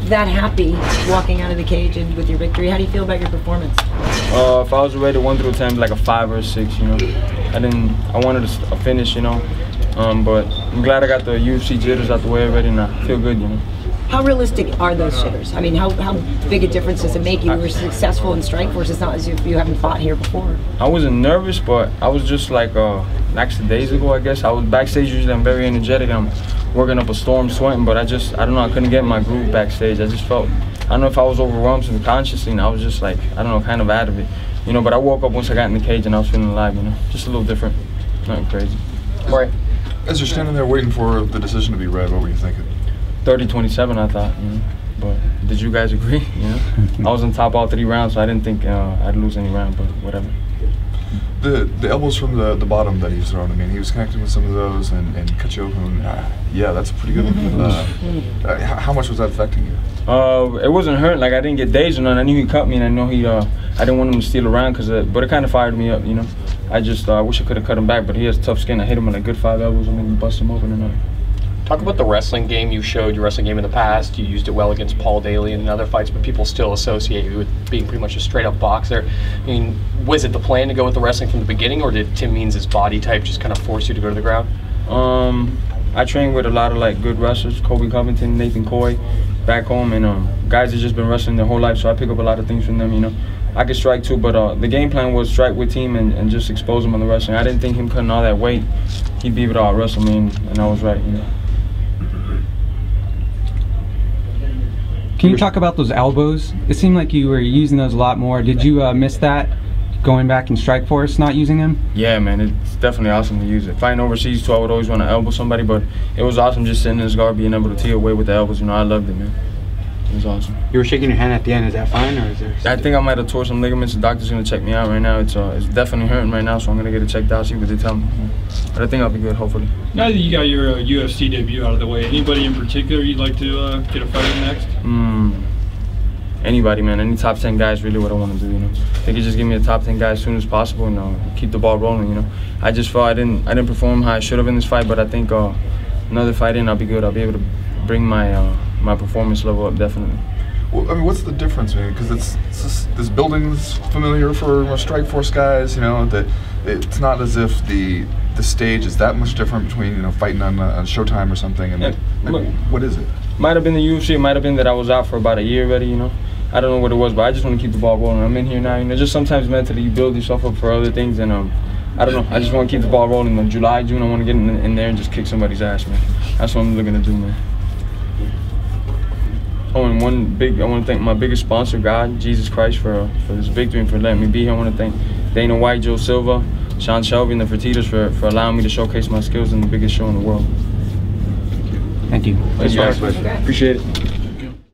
that happy walking out of the cage and with your victory. How do you feel about your performance? If I was rated 1 through 10, like a 5 or a 6, you know. I wanted a finish, you know. But I'm glad I got the UFC jitters out the way already, and I feel good, you know. How realistic are those jitters? I mean, how big a difference does it make? You were successful in Strikeforce. It's not as if you haven't fought here before. I wasn't nervous, but I was just like, actually days ago, I guess. I was backstage. Usually I'm very energetic. I'm working up a storm, sweating, but I don't know, I couldn't get in my groove backstage. I just felt, I don't know if I was overwhelmed subconsciously, and I was just like, I don't know, kind of out of it. You know, but I woke up once I got in the cage and I was feeling alive, you know. Just a little different, nothing crazy. Right. As you're standing there waiting for the decision to be read, what were you thinking? 30-27, I thought, you know. But did you guys agree? You know, I was on top all 3 rounds, so I didn't think I'd lose any round, but whatever. The elbows from the bottom that he was throwing, I mean, he was connecting with some of those and cut you open. Yeah, that's a pretty good one. How much was that affecting you? It wasn't hurting. Like, I didn't get dazed or nothing. I knew he cut me, and I know I didn't want him to steal around, but it kind of fired me up, you know. I just wish I could have cut him back, but he has tough skin. I hit him with a good 5 elbows and maybe bust him open or nothing. Talk about the wrestling game. You showed your wrestling game in the past. You used it well against Paul Daly and in other fights, but people still associate you with being pretty much a straight-up boxer. I mean, was it the plan to go with the wrestling from the beginning, or did Tim Means' body type just kind of force you to go to the ground? I trained with a lot of like good wrestlers, Kobe Covington, Nathan Coy, back home, and guys that just been wrestling their whole life, so I pick up a lot of things from them, you know. I could strike too, but the game plan was strike with team and just expose him on the wrestling. I didn't think him cutting all that weight, he'd be able to out-wrestle me, and I was right, you know. Can you talk about those elbows? It seemed like you were using those a lot more. Did you miss that going back in Strikeforce, not using them? Yeah, man, it's definitely awesome to use it. Fighting overseas too, I would always want to elbow somebody, but it was awesome just sitting in his guard, being able to tee away with the elbows. You know, I loved it, man. It was awesome. You were shaking your hand at the end. Is that fine, or is there something? I think I might have tore some ligaments. The doctor's gonna check me out right now. It's definitely hurting right now, so I'm gonna get it checked out, see what they tell me. But I think I'll be good, hopefully. Now that you got your UFC debut out of the way, anybody in particular you'd like to get a fight in next? Anybody, man. Any top 10 guys, really what I want to do, you know. They could just give me a top 10 guy as soon as possible and keep the ball rolling, you know. I just felt I didn't perform how I should have in this fight, but I think another fight in, I'll be good. I'll be able to bring my my performance level up, definitely. Well, I mean, what's the difference, man? Because this building's familiar for Strikeforce guys, you know. That it's not as if the stage is that much different between, you know, fighting on Showtime or something. And what is it? Might have been the UFC. It might have been that I was out for about a year already, you know. I don't know what it was, but I just want to keep the ball rolling. I'm in here now, you know. Just sometimes mentally you build yourself up for other things, and I don't know. I just want to keep the ball rolling. In July, June, I want to get in there and just kick somebody's ass, man. That's what I'm looking to do, man. Oh, and I want to thank my biggest sponsor, God, Jesus Christ, for this victory and for letting me be here. I want to thank Dana White, Joe Silva, Sean Shelby, and the Fertitas for allowing me to showcase my skills in the biggest show in the world. Thank you. Thank you guys. Appreciate it.